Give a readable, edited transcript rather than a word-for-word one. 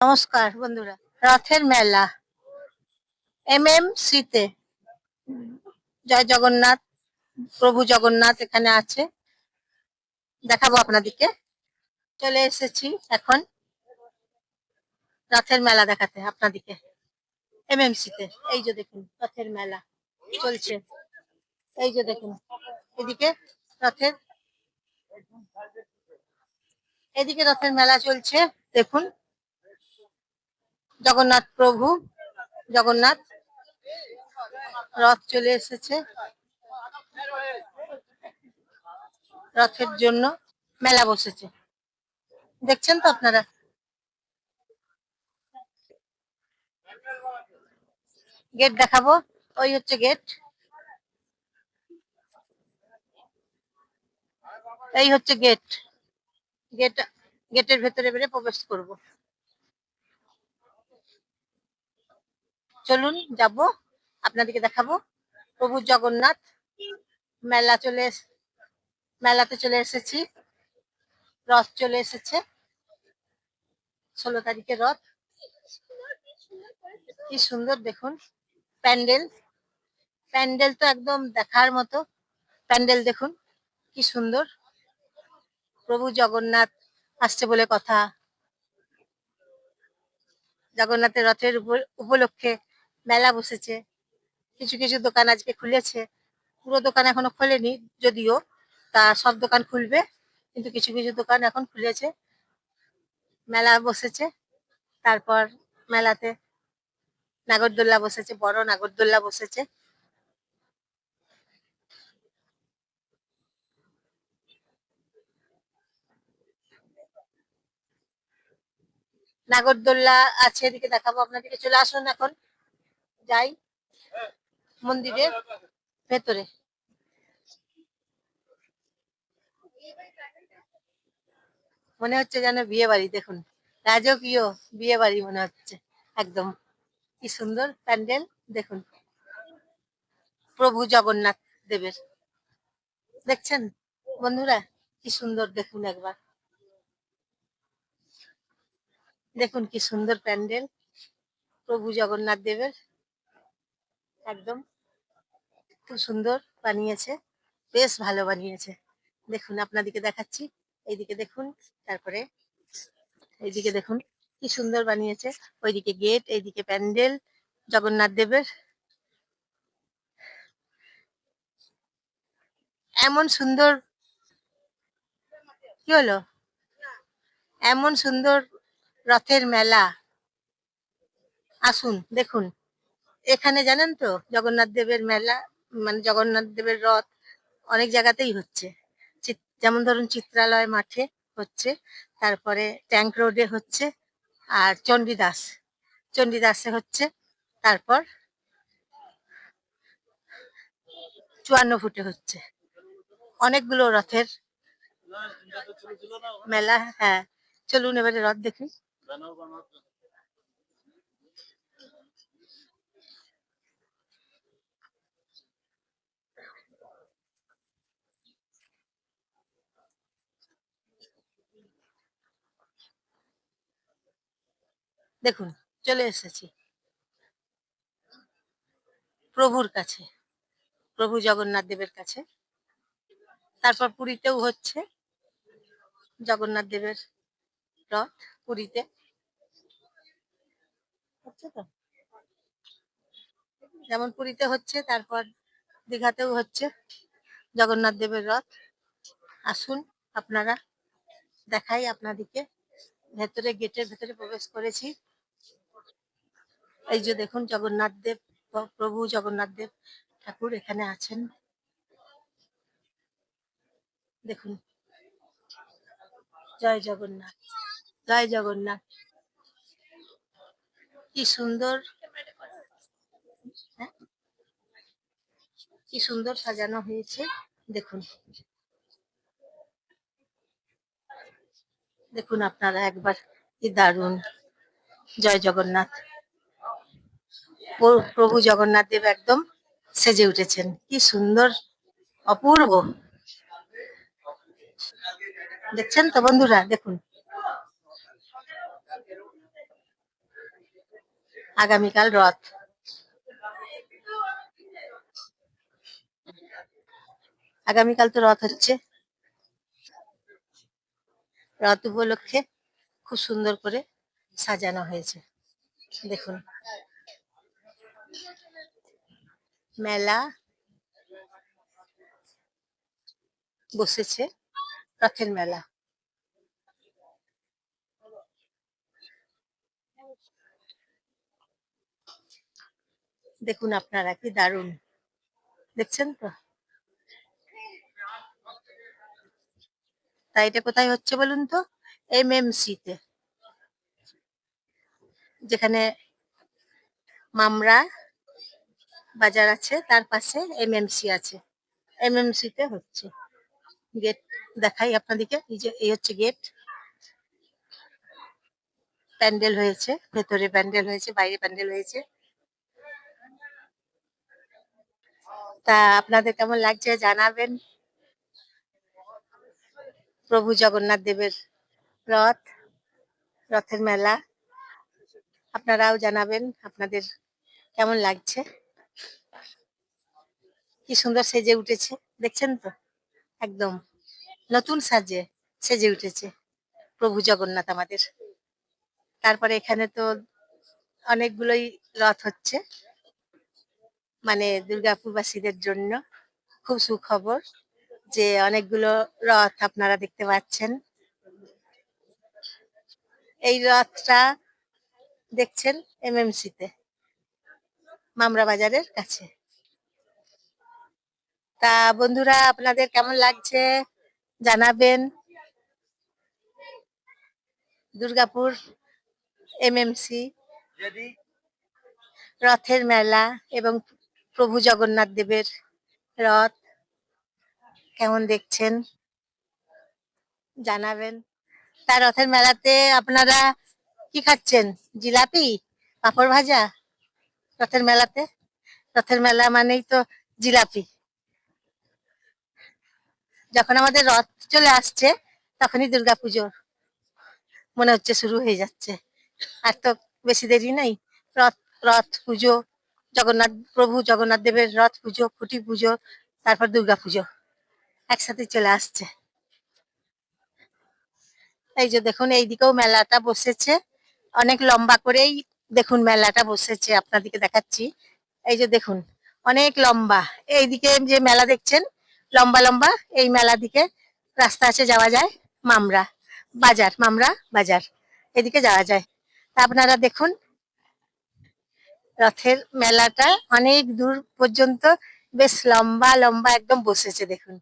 নমস্কার বন্ধুরা। রথের মেলা MMC তে জয় জগন্নাথ, প্রভু জগন্নাথ এখানে আছে, দেখাবো আপনাদেরকে। চলে এসেছি এখন রথের মেলা দেখাতে আপনাদেরকে MMC তে। এই যে দেখুন রথের মেলা চলছে, এই যে দেখুন এদিকে রথের এদিকে রথের মেলা চলছে। দেখুন জগন্নাথ প্রভু জগন্নাথ রথ চলে এসেছে, রথের জন্য মেলা বসেছে, দেখছেন তো আপনারা। গেট দেখাবো, ওই হচ্ছে গেট, এই হচ্ছে গেট। গেট গেটের ভেতরে বেরে প্রবেশ করব। চলুন যাব, আপনাদেরকে দেখাবো প্রভু জগন্নাথ মেলা মেলাতে চলে এসেছি। রথ চলে এসেছে, 16 তারিখে রথ। কি সুন্দর দেখুন প্যান্ডেল, প্যান্ডেল তো একদম দেখার মতো প্যান্ডেল। দেখুন কি সুন্দর, প্রভু জগন্নাথ আসছে বলে কথা। জগন্নাথের রথের উপলক্ষে মেলা বসেছে। কিছু কিছু দোকান আজকে খুলেছে, পুরো দোকান এখনো খোলেনি যদিও, তা সব দোকান খুলবে, কিন্তু কিছু কিছু দোকান এখন খুলেছে। মেলা বসেছে, তারপর মেলাতে নাগরদোল্লা বসেছে, বড় নাগরদোল্লা বসেছে। নাগরদোল্লা আছে, এদিকে দেখাবো আপনাদেরকে। চলে আসুন এখন যাই মন্দিরের ভেতরে। মনে হচ্ছে যেন বিয়ে বাড়ি, দেখুন রাজকীয় বিয়ে বাড়ি মনে হচ্ছে একদম। কি সুন্দর প্যান্ডেল দেখুন, প্রভু জগন্নাথ দেবের, দেখছেন বন্ধুরা কি সুন্দর। দেখুন একবার, দেখুন কি সুন্দর প্যান্ডেল প্রভু জগন্নাথ দেবের, একদম খুব সুন্দর বানিয়েছে, বেশ ভালো বানিয়েছে। দেখুন আপনাদেরকে দেখাচ্ছি, এইদিকে দেখুন, তারপরে এইদিকে দেখুন কি সুন্দর বানিয়েছে। ওইদিকে গেট, এইদিকে প্যান্ডেল জগন্নাথ দেবের। এমন সুন্দর, কি হলো, এমন সুন্দর রথের মেলা। আসুন দেখুন, এখানে জানেন তো জগন্নাথ দেবের মেলা, মানে জগন্নাথ দেবের রথ অনেক জায়গাতেই হচ্ছে। যেমন ধরুন চিত্রালয় মাঠে হচ্ছে, তারপরে ট্যাঙ্ক রোডে হচ্ছে, আর চণ্ডীদাসে হচ্ছে, তারপর 54 ফুটে হচ্ছে। অনেকগুলো রথের মেলা। হ্যাঁ চলুন এবারে রথ দেখি। দেখুন চলে এসেছি প্রভুর কাছে, প্রভু জগন্নাথ দেবের কাছে। তারপর পুরীতেও হচ্ছে জগন্নাথ দেবের রথ, পুরীতে হচ্ছে তো, যেমন পুরীতে হচ্ছে, তারপর দীঘাতেও হচ্ছে জগন্নাথ দেবের রথ। আসুন আপনারা, দেখাই আপনাদেরকে। ভেতরে গেটের ভেতরে প্রবেশ করেছি, এই যে দেখুন জগন্নাথ দেব, প্রভু জগন্নাথ দেব ঠাকুর এখানে আছেন। দেখুন জয় জগন্নাথ, জয় জগন্নাথ। কি সুন্দর, হ্যাঁ কি সুন্দর সাজানো হয়েছে। দেখুন, দেখুন আপনারা একবার, কি দারুণ। জয় জগন্নাথ, প্রভু জগন্নাথ দেব একদম সেজে উঠেছেন, কি সুন্দর, অপূর্ব। দেখছেন তো বন্ধুরা, দেখুন আগামীকাল রথ। আগামীকাল তো রথ হচ্ছে। রথ উপলক্ষে খুব সুন্দর করে সাজানো হয়েছে। দেখুন, মেলা বসেছে, রথের মেলা। দেখুন আপনারা, কি দারুণ দেখছেন তো। তাই এটা কোথায় হচ্ছে বলুন তো? এমএমসি তে, যেখানে মামরা বাজার আছে তার পাশে এমএমসি আছে। এমএমসি তে হচ্ছে। গেট দেখাই আপনাদেরকে, এই যে এই হচ্ছে গেট। প্যান্ডেল হয়েছে, ভেতরে প্যান্ডেল হয়েছে, বাইরে প্যান্ডেল হয়েছে। তা আপনাদের কেমন লাগছে জানাবেন। প্রভু জগন্নাথ দেবের রথ, রথের মেলা। আপনারাও জানাবেন আপনাদের কেমন লাগছে। কি সুন্দর সেজে উঠেছে, দেখছেন তো। একদম নতুন সাজে সেজে উঠেছে প্রভু জগন্নাথ আমাদের। তারপরে এখানে তো অনেকগুলোই রথ হচ্ছে, মানে দুর্গাপুরবাসীদের জন্য খুব সুখবর যে অনেকগুলো রথ আপনারা দেখতে পাচ্ছেন। এই রথটা দেখছেন এমএমসি তে, মামরা বাজারের কাছে। তা বন্ধুরা, আপনাদের কেমন লাগছে জানাবেন। দুর্গাপুর এমএমসি রথের মেলা এবং প্রভু জগন্নাথ দেবের রথ কেমন দেখছেন জানাবেন। তার রথের মেলাতে আপনারা কি খাচ্ছেন? জিলাপি, পাঁপড় ভাজা? রথের মেলাতে, রথের মেলা মানেই তো জিলাপি। যখন আমাদের রথ চলে আসছে তখনই দুর্গাপুজো মনে হচ্ছে শুরু হয়ে যাচ্ছে। আর তো বেশি দেরি নাই। রথ, রথ পুজো, জগন্নাথ প্রভু জগন্নাথ দেবের রথ পুজো, খুঁটি পুজো, তারপর দুর্গাপুজো একসাথে চলে আসছে। এই যে দেখুন, এইদিকেও মেলাটা বসেছে, অনেক লম্বা করেই দেখুন মেলাটা বসেছে, আপনাদেরকে দেখাচ্ছি। এই যে দেখুন, অনেক লম্বা। এইদিকে যে মেলা দেখছেন লম্বা লম্বা, এই মেলা দিকে রাস্তা আছে, যাওয়া যায়। মামরা বাজার, মামরা বাজার, এদিকে যাওয়া যায়। তা আপনারা দেখুন, রথের মেলাটা অনেক দূর পর্যন্ত বেশ লম্বা লম্বা একদম বসেছে দেখুন।